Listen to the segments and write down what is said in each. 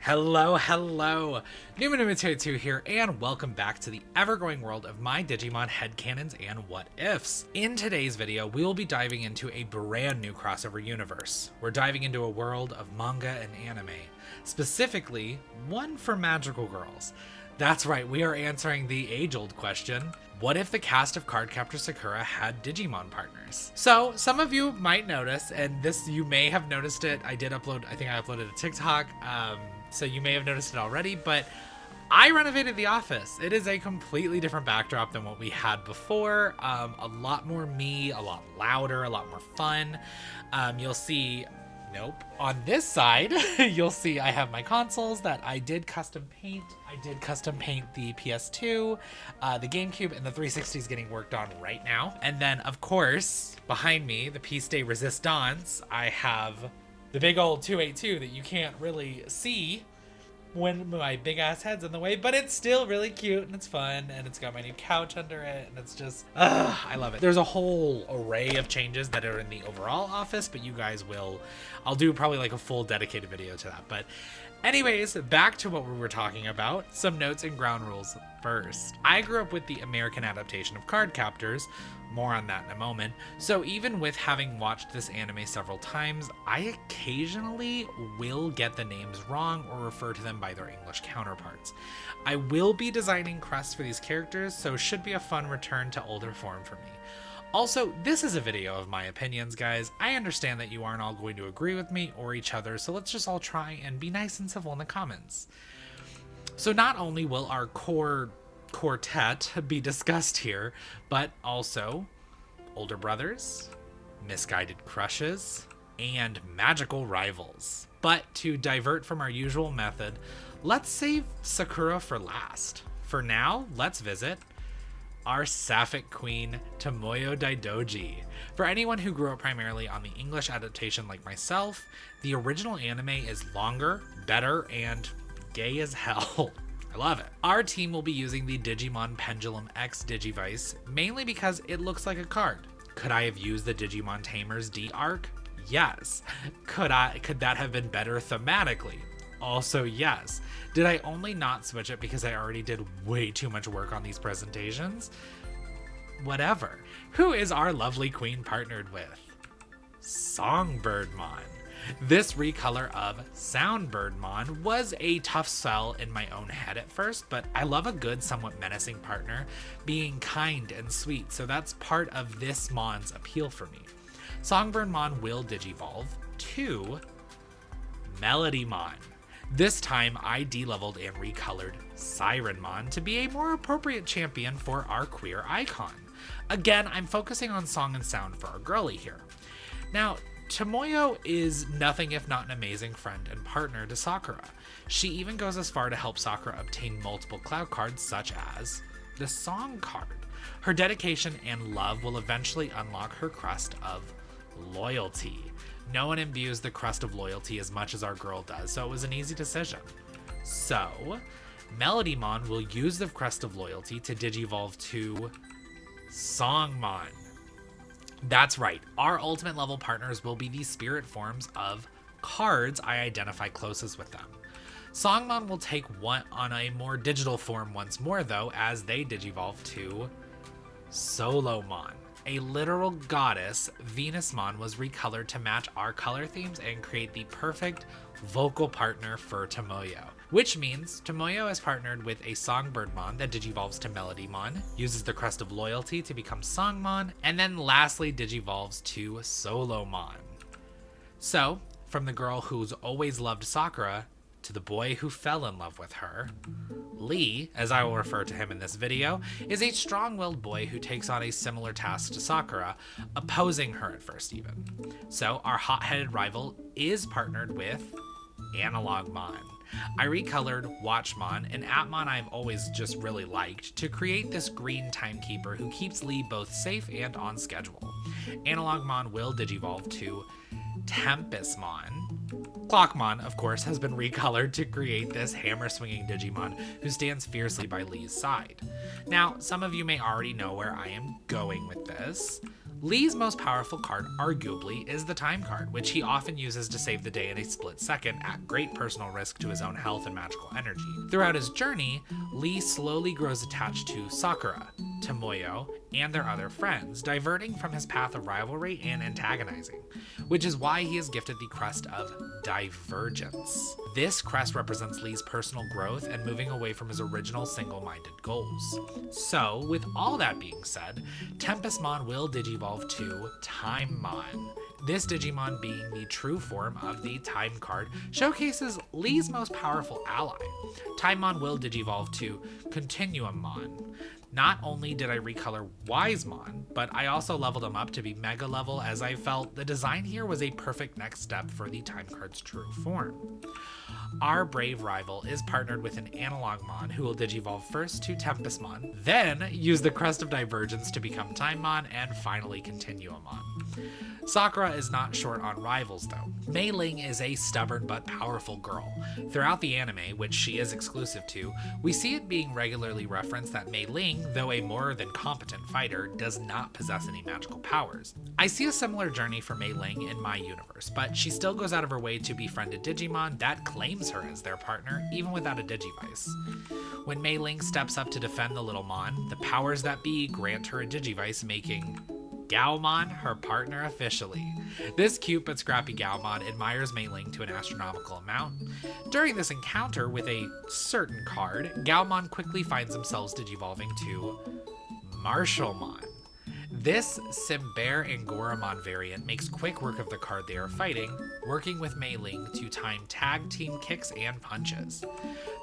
Hello, hello! Newman2 here, and welcome back to the ever-growing world of my Digimon headcanons and what-ifs. In today's video, we will be diving into a brand new crossover universe. We're diving into a world of manga and anime, specifically one for magical girls. That's right, we are answering the age-old question, what if the cast of Cardcaptor Sakura had Digimon partners? So, some of you might notice, and this, you may have noticed it, I think I uploaded a TikTok, so you may have noticed it already, but I renovated the office. It is a completely different backdrop than what we had before. A lot more me, a lot louder, a lot more fun. You'll see, on this side, you'll see I have my consoles that I did custom paint. I did custom paint the PS2, the GameCube, and the 360 is getting worked on right now. And then, of course, behind me, the Piece de Resistance, I have the big old 282 that you can't really see when my big ass head's in the way, but it's still really cute and it's fun, and it's got my new couch under it, and it's just, I love it. There's a whole array of changes that are in the overall office, but you guys I'll do probably like a full dedicated video to that. But anyways, back to what we were talking about. Some notes and ground rules first. I grew up with the American adaptation of Cardcaptors. More on that in a moment. So even with having watched this anime several times, I occasionally will get the names wrong or refer to them by their English counterparts. I will be designing crests for these characters, so should be a fun return to older form for me. Also, this is a video of my opinions, guys. I understand that you aren't all going to agree with me or each other, so let's just all try and be nice and civil in the comments. So not only will our quartet be discussed here, but also older brothers, misguided crushes, and magical rivals. But to divert from our usual method, let's save Sakura for last. For now, let's visit our sapphic queen, Tomoyo Daidouji. For anyone who grew up primarily on the English adaptation like myself, the original anime is longer, better, and gay as hell. I love it. Our team will be using the Digimon Pendulum X Digivice, mainly because it looks like a card. Could I have used the Digimon Tamers D arc? Yes. Could that have been better thematically? Also yes. Did I only not switch it because I already did way too much work on these presentations? Whatever. Who is our lovely queen partnered with? Songbirdmon. This recolor of Soundbirdmon was a tough sell in my own head at first, but I love a good, somewhat menacing partner being kind and sweet, so that's part of this Mon's appeal for me. Songbirdmon will digivolve to Melodymon. This time I de-leveled and recolored Sirenmon to be a more appropriate champion for our queer icon. Again, I'm focusing on song and sound for our girly here. Now, Tomoyo is nothing if not an amazing friend and partner to Sakura. She even goes as far to help Sakura obtain multiple cloud cards such as the song card. Her dedication and love will eventually unlock her crest of loyalty. No one imbues the crest of loyalty as much as our girl does, so it was an easy decision. So, Melodymon will use the crest of loyalty to digivolve to Songmon. That's right, our ultimate level partners will be the spirit forms of cards I identify closest with them. Songmon will take one on a more digital form once more though, as they digivolve to Solomon. A literal goddess, Venusmon was recolored to match our color themes and create the perfect vocal partner for Tomoyo. Which means Tomoyo is partnered with a Songbirdmon that digivolves to Melodymon, uses the crest of loyalty to become Songmon, and then lastly digivolves to Solomon. So, from the girl who's always loved Sakura to the boy who fell in love with her, Li, as I will refer to him in this video, is a strong-willed boy who takes on a similar task to Sakura, opposing her at first even. So our hot-headed rival is partnered with Analogmon. I recolored Watchmon, an Atmon I've always just really liked, to create this green timekeeper who keeps Li both safe and on schedule. Analogmon will digivolve to Tempestmon. Clockmon, of course, has been recolored to create this hammer-swinging Digimon who stands fiercely by Li's side. Now, some of you may already know where I am going with this. Li's most powerful card, arguably, is the Time card, which he often uses to save the day in a split second at great personal risk to his own health and magical energy. Throughout his journey, Li slowly grows attached to Sakura, Tomoyo, and their other friends, diverting from his path of rivalry and antagonizing, which is why he is gifted the crest of Divergence. This crest represents Li's personal growth and moving away from his original single-minded goals. So, with all that being said, Tempestmon will digivolve to Timemon. This Digimon, being the true form of the Time card, showcases Li's most powerful ally. Timemon will digivolve to Continuummon. Not only did I recolor Wisemon, but I also leveled him up to be Mega level, as I felt the design here was a perfect next step for the Time card's true form. Our brave rival is partnered with an Analogmon who will digivolve first to Tempestmon, then use the crest of Divergence to become Timemon, and finally Continuummon. Sakura is not short on rivals though. Meiling is a stubborn but powerful girl. Throughout the anime, which she is exclusive to, we see it being regularly referenced that Meiling, though a more than competent fighter, does not possess any magical powers. I see a similar journey for Meiling in my universe, but she still goes out of her way to befriend a Digimon that claims her as their partner, even without a Digivice. When Meiling steps up to defend the little Mon, the powers that be grant her a Digivice, making Gaomon her partner officially. This cute but scrappy Gaomon admires Meiling to an astronomical amount. During this encounter with a certain card, Gaomon quickly finds themselves digivolving to Marshallmon. This Simbear and Goramon variant makes quick work of the card they are fighting, working with Meiling to time tag team kicks and punches.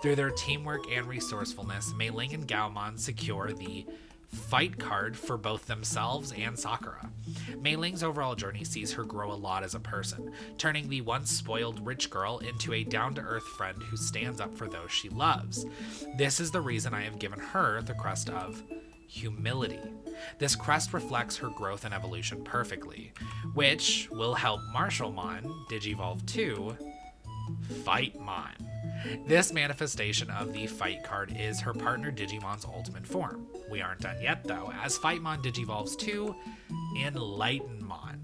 Through their teamwork and resourcefulness, Meiling and Gaomon secure the Fight card for both themselves and Sakura. Meiling's overall journey sees her grow a lot as a person, turning the once spoiled rich girl into a down-to-earth friend who stands up for those she loves. This is the reason I have given her the crest of Humility. This crest reflects her growth and evolution perfectly, which will help Marshallmon digivolve to Fightmon. This manifestation of the Fight card is her partner Digimon's ultimate form. We aren't done yet though, as Fightmon digivolves to Enlightenmon.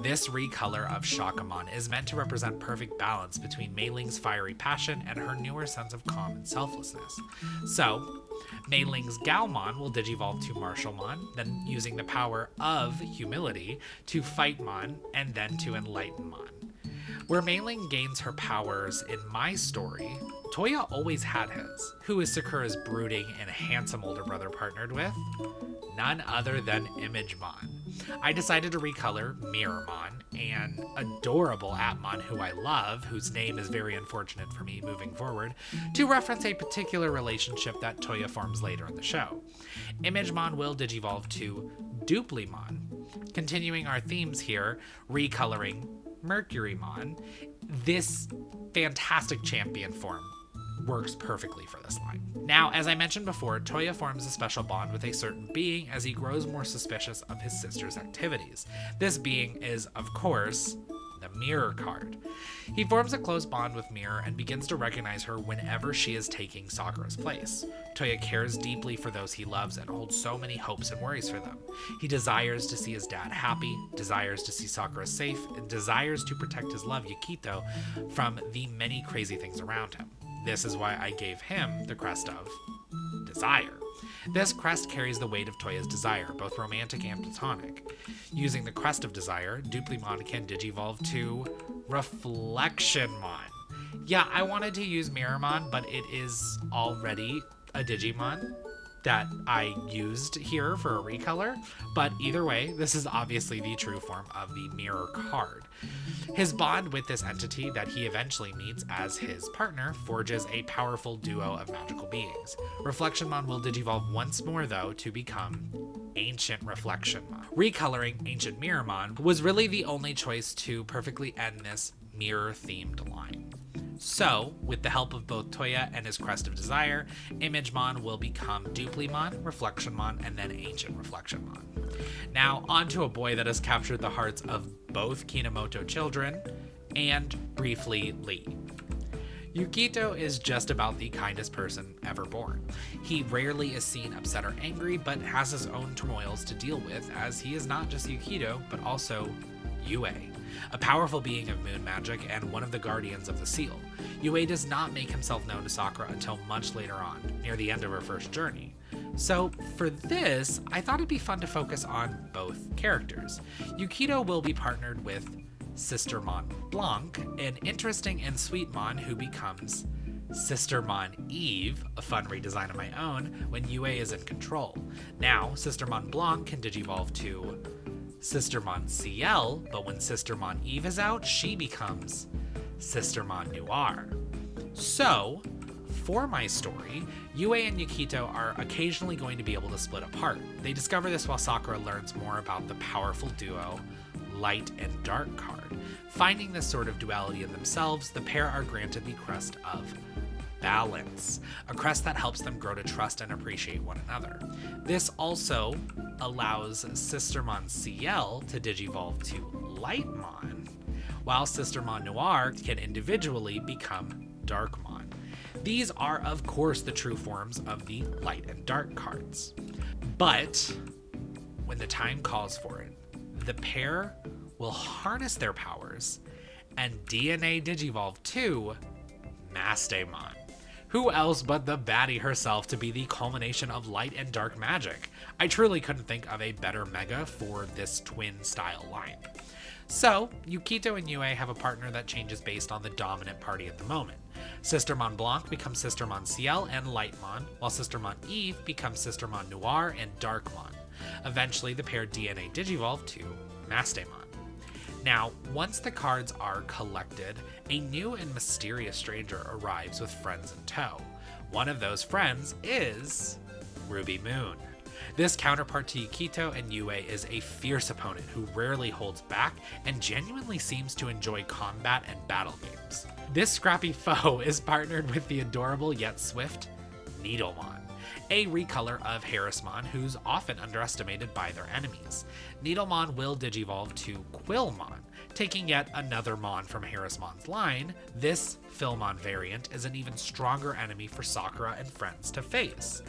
This recolor of Shakamon is meant to represent perfect balance between Meiling's fiery passion and her newer sense of calm and selflessness. So, Meiling's Gaomon will digivolve to Marshallmon, then using the power of Humility to Fightmon, and then to Enlightenmon. Where Meiling gains her powers in my story, Toya always had his. Who is Sakura's brooding and handsome older brother partnered with? None other than Imagemon. I decided to recolor Mirrormon, an adorable Appmon who I love, whose name is very unfortunate for me moving forward, to reference a particular relationship that Toya forms later in the show. Imagemon will digivolve to Duplimon. Continuing our themes here, recoloring Mercurymon, this fantastic champion form works perfectly for this line. Now, as I mentioned before, Toya forms a special bond with a certain being as he grows more suspicious of his sister's activities. This being is, of course, the Mirror card. He forms a close bond with Mirror and begins to recognize her whenever she is taking Sakura's place. Toya cares deeply for those he loves and holds so many hopes and worries for them. He desires to see his dad happy, desires to see Sakura safe, and desires to protect his love Yukito from the many crazy things around him. This is why I gave him the crest of Desire. This crest carries the weight of Toya's desire, both romantic and platonic. Using the crest of Desire, Duplimon can digivolve to Reflectionmon. Yeah, I wanted to use Mirrormon, but it is already a Digimon that I used here for a recolor, but either way, this is obviously the true form of the Mirror card. His bond with this entity that he eventually meets as his partner forges a powerful duo of magical beings. Reflectionmon will digivolve once more though to become Ancient Reflectionmon. Recoloring Ancient Mirrormon was really the only choice to perfectly end this mirror-themed line. So, with the help of both Toya and his crest of Desire, Imagemon will become Duplimon, Reflectionmon, and then Ancient Reflectionmon. Now, on to a boy that has captured the hearts of both Kinomoto children, and briefly Li. Yukito is just about the kindest person ever born. He rarely is seen upset or angry, but has his own turmoils to deal with, as he is not just Yukito, but also Yue, a powerful being of moon magic and one of the guardians of the seal. Yue does not make himself known to Sakura until much later on, near the end of her first journey. So for this, I thought it'd be fun to focus on both characters. Yukito will be partnered with Sister Mon Blanc, an interesting and sweet Mon who becomes Sister Mon Eve, a fun redesign of my own, when Yue is in control. Now, Sister Mon Blanc can digivolve to Sister Mon Ciel, but when Sister Mon Eve is out, she becomes Sister Mon Noir. So, for my story, Yue and Yukito are occasionally going to be able to split apart. They discover this while Sakura learns more about the powerful duo Light and Dark card. Finding this sort of duality in themselves, the pair are granted the crest of Balance, a crest that helps them grow to trust and appreciate one another. This also allows Sister Mon Ciel to digivolve to Lightmon, while Sister Mon Noir can individually become Darkmon. These are, of course, the true forms of the Light and Dark cards. But when the time calls for it, the pair will harness their powers and DNA digivolve to Mastemon. Who else but the baddie herself to be the culmination of light and dark magic? I truly couldn't think of a better mega for this twin style line. So, Yukito and Yue have a partner that changes based on the dominant party at the moment. Sister Mon Blanc becomes Sister Mon Ciel and Lightmon, while Sister Mon Eve becomes Sister Mon Noir and Darkmon. Eventually, the pair DNA digivolve to Mastemon. Now, once the cards are collected, a new and mysterious stranger arrives with friends in tow. One of those friends is Ruby Moon. This counterpart to Yukito and Yue is a fierce opponent who rarely holds back and genuinely seems to enjoy combat and battle games. This scrappy foe is partnered with the adorable yet swift Needlemon, a recolor of Harrismon who's often underestimated by their enemies. Needlemon will digivolve to Quillmon. Taking yet another Mon from Harrismon's line, this Philmon variant is an even stronger enemy for Sakura and friends to face.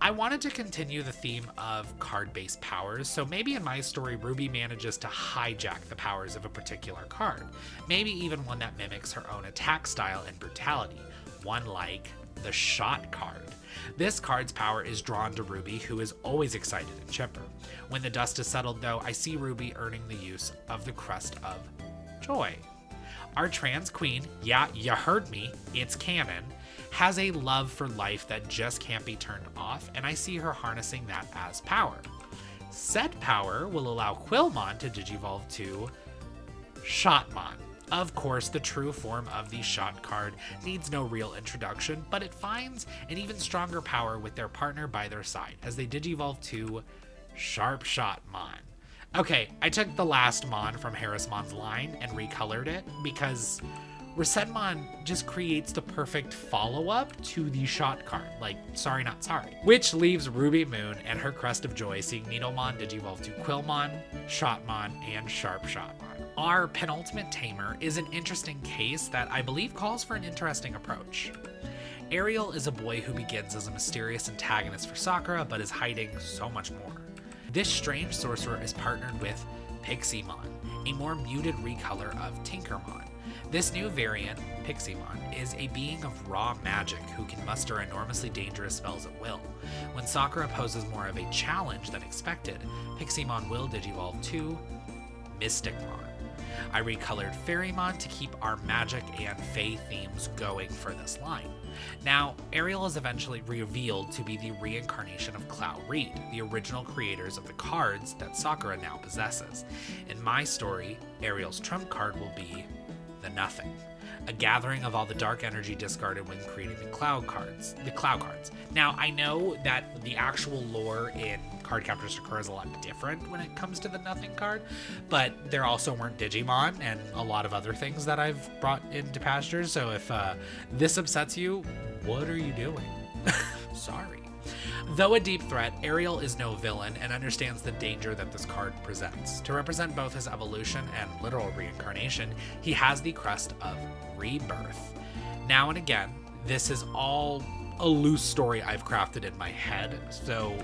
I wanted to continue the theme of card-based powers, so maybe in my story Ruby manages to hijack the powers of a particular card, maybe even one that mimics her own attack style and brutality, one like the Shot card. This card's power is drawn to Ruby, who is always excited and chipper. When the dust is settled though, I see Ruby earning the use of the Crest of Joy. Our trans queen, yeah, you heard me, it's canon, has a love for life that just can't be turned off, and I see her harnessing that as power. Said power will allow Quillmon to digivolve to Shotmon. Of course, the true form of the Shot card needs no real introduction, but it finds an even stronger power with their partner by their side, as they digivolve to Sharp Shotmon. Okay, I took the last Mon from Harrismon's line and recolored it, because Resenmon just creates the perfect follow-up to the Shot card, like Sorry Not Sorry, which leaves Ruby Moon and her Crest of Joy seeing Needlemon digivolve to Quillmon, Shotmon, and Sharp Shotmon. Our penultimate tamer is an interesting case that I believe calls for an interesting approach. Eriol is a boy who begins as a mysterious antagonist for Sakura, but is hiding so much more. This strange sorcerer is partnered with Piximon, a more muted recolor of Tinkermon. This new variant, Piximon, is a being of raw magic who can muster enormously dangerous spells at will. When Sakura poses more of a challenge than expected, Piximon will digivolve to Mysticmon. I recolored Fairymon to keep our magic and fae themes going for this line. Now, Eriol is eventually revealed to be the reincarnation of Clow Reed, the original creators of the cards that Sakura now possesses. In my story, Eriol's trump card will be the Nothing, a gathering of all the dark energy discarded when creating the Cloud cards. Now, I know that the actual lore in Cardcaptor Sakura is a lot different when it comes to the Nothing card, but there also weren't Digimon and a lot of other things that I've brought into pastures, so if this upsets you, what are you doing? Sorry. Though a deep threat, Eriol is no villain and understands the danger that this card presents. To represent both his evolution and literal reincarnation, he has the Crest of Rebirth. Now and again, this is all a loose story I've crafted in my head, so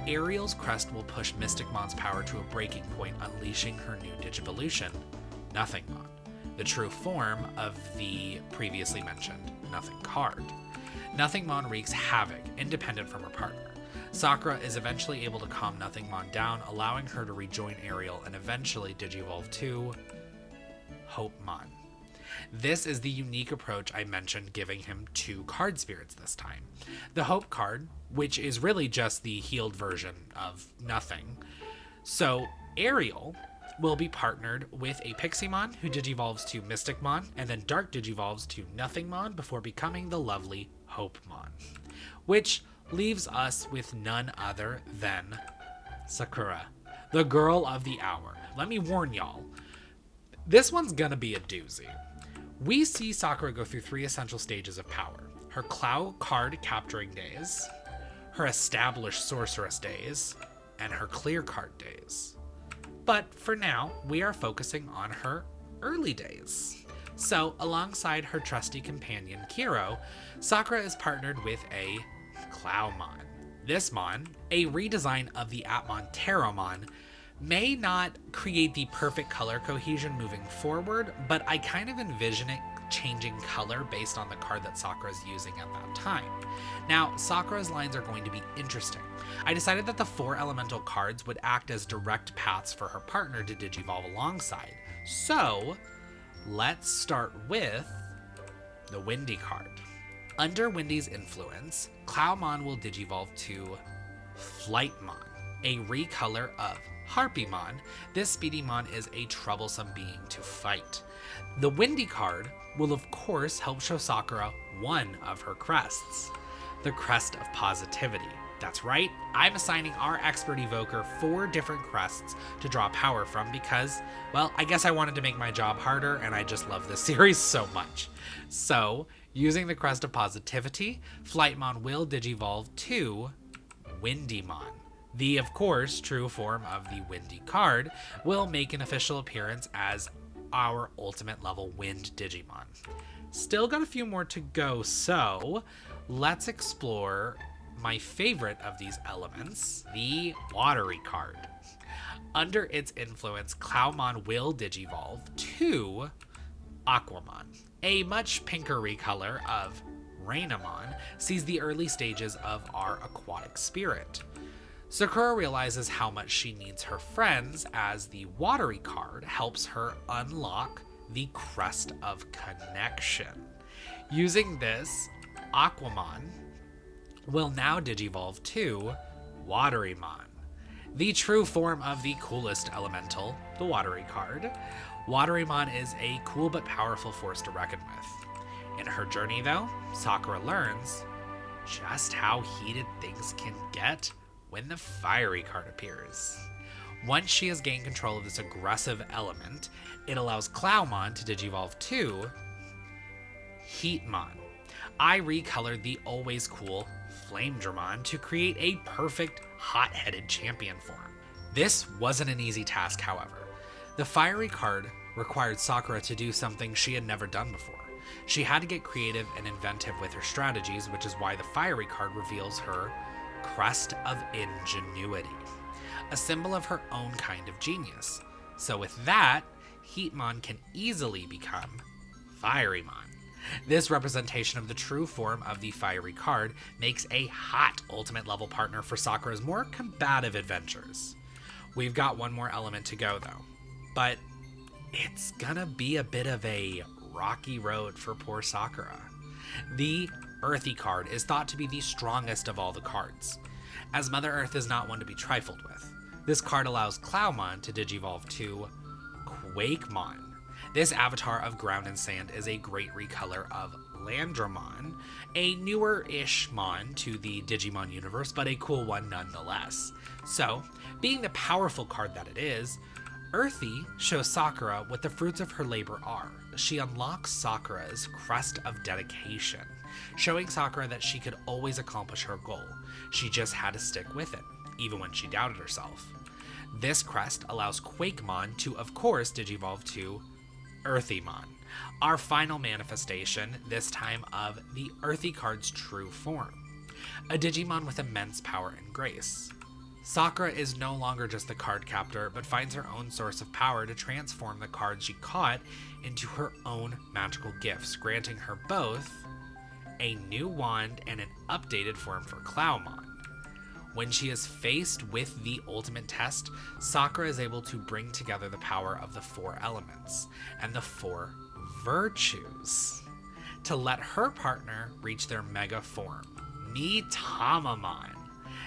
Eriol's crest will push Mysticmon's power to a breaking point, unleashing her new Digivolution, Nothingmon, the true form of the previously mentioned Nothing card. Nothingmon wreaks havoc, independent from her partner. Sakura is eventually able to calm Nothingmon down, allowing her to rejoin Eriol and eventually digivolve to Hopemon. This is the unique approach I mentioned, giving him 2 card spirits this time. The Hope card, which is really just the healed version of Nothing. So Eriol will be partnered with a Pixiemon who digivolves to Mysticmon, and then Dark digivolves to Nothingmon before becoming the lovely Hopemon. Which leaves us with none other than Sakura, the girl of the hour. Let me warn y'all, this one's gonna be a doozy. We see Sakura go through 3 essential stages of power: her Cloud card capturing days, her established sorceress days, and her clear card days. But for now, we are focusing on her early days. So, alongside her trusty companion Kiro, Sakura is partnered with a Clowmon. This Mon, a redesign of the Atmon Terramon, may not create the perfect color cohesion moving forward, but I kind of envision it changing color based on the card that Sakura is using at that time. Now, Sakura's lines are going to be interesting. I decided that the 4 elemental cards would act as direct paths for her partner to digivolve alongside. So, let's start with the Windy card. Under Windy's influence, Clowmon will digivolve to Flightmon, a recolor of Harpymon. This Speedymon is a troublesome being to fight. The Windy card will of course help show Sakura one of her crests, the Crest of Positivity. That's right, I'm assigning our expert evoker 4 different crests to draw power from because, well, I guess I wanted to make my job harder and I just love this series so much. So, using the Crest of Positivity, Flightmon will digivolve to Windymon. The, of course, true form of the Windy card will make an official appearance as our ultimate level Wind Digimon. Still got a few more to go, so let's explore my favorite of these elements, the Watery card. Under its influence, Clowmon will digivolve to Aquamon. A much pinker recolor of Rainamon sees the early stages of our aquatic spirit. Sakura realizes how much she needs her friends as the Watery card helps her unlock the Crest of Connection. Using this, Aquamon will now digivolve to Waterymon, the true form of the coolest elemental, the Watery card. Waterymon is a cool but powerful force to reckon with. In her journey though, Sakura learns just how heated things can get when the Fiery card appears. Once she has gained control of this aggressive element, it allows Clowmon to digivolve to Heatmon. I recolored the always cool Flamedramon to create a perfect hot-headed champion form. This wasn't an easy task, however. The Fiery card required Sakura to do something she had never done before. She had to get creative and inventive with her strategies, which is why the Fiery card reveals her Crest of Ingenuity, a symbol of her own kind of genius. So with that, Heatmon can easily become Firymon. This representation of the true form of the Fiery card makes a hot ultimate level partner for Sakura's more combative adventures. We've got one more element to go though, but it's gonna be a bit of a rocky road for poor Sakura. The Earthy card is thought to be the strongest of all the cards, as Mother Earth is not one to be trifled with. This card allows Clowmon to digivolve to Quakemon. This avatar of ground and sand is a great recolor of Landramon, a newer-ish mon to the Digimon universe, but a cool one nonetheless. So, being the powerful card that it is, Earthy shows Sakura what the fruits of her labor are. She unlocks Sakura's Crest of Dedication, showing Sakura that she could always accomplish her goal. She just had to stick with it, even when she doubted herself. This crest allows Quakemon to, of course, digivolve to Earthymon. Our final manifestation, this time of the Earthy card's true form. A Digimon with immense power and grace. Sakura is no longer just the card captor, but finds her own source of power to transform the cards she caught into her own magical gifts, granting her both a new wand and an updated form for Cloumon. When she is faced with the ultimate test, Sakura is able to bring together the power of the 4 elements and the 4 virtues to let her partner reach their mega form, Mitamamon.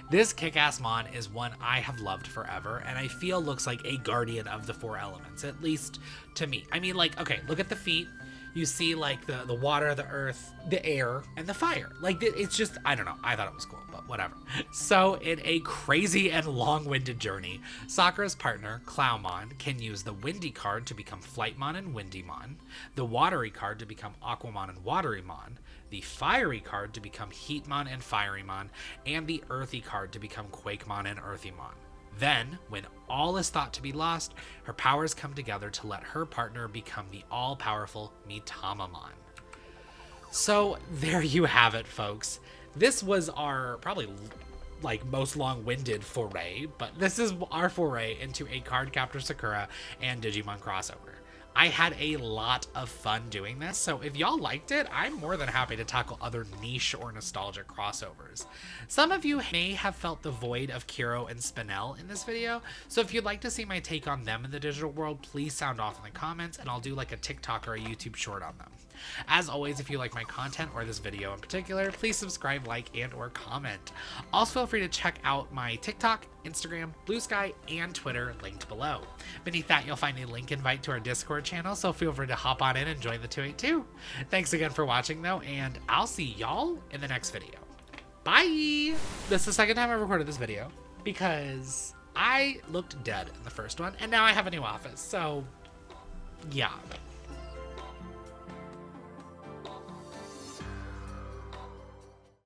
This kick-ass mon is one I have loved forever, and I feel looks like a guardian of the 4 elements, at least to me. I mean, like, okay, look at the feet. You see, like, the water, the earth, the air, and the fire. Like, it's just, I don't know. I thought it was cool, but whatever. So, in a crazy and long-winded journey, Sakura's partner, Cloumon, can use the Windy card to become Flightmon and Windymon, the Watery card to become Aquamon and Waterymon, the Fiery card to become Heatmon and Firymon, and the Earthy card to become Quakemon and Earthymon. Then, when all is thought to be lost, her powers come together to let her partner become the all-powerful Mitamamon. So, there you have it, folks. This was our probably like most long-winded foray, but this is our foray into a Cardcaptor Sakura and Digimon crossover. I had a lot of fun doing this, so if y'all liked it, I'm more than happy to tackle other niche or nostalgic crossovers. Some of you may have felt the void of Kiro and Spinel in this video, so if you'd like to see my take on them in the digital world, please sound off in the comments, and I'll do like a TikTok or a YouTube short on them. As always, if you like my content or this video in particular, please subscribe, like, and or comment. Also feel free to check out my TikTok, Instagram, Blue Sky, and Twitter linked below. Beneath that, you'll find a link invite to our Discord channel, so feel free to hop on in and join the 282. Thanks again for watching though, and I'll see y'all in the next video. Bye! This is the second time I recorded this video because I looked dead in the first one, and now I have a new office, so yeah.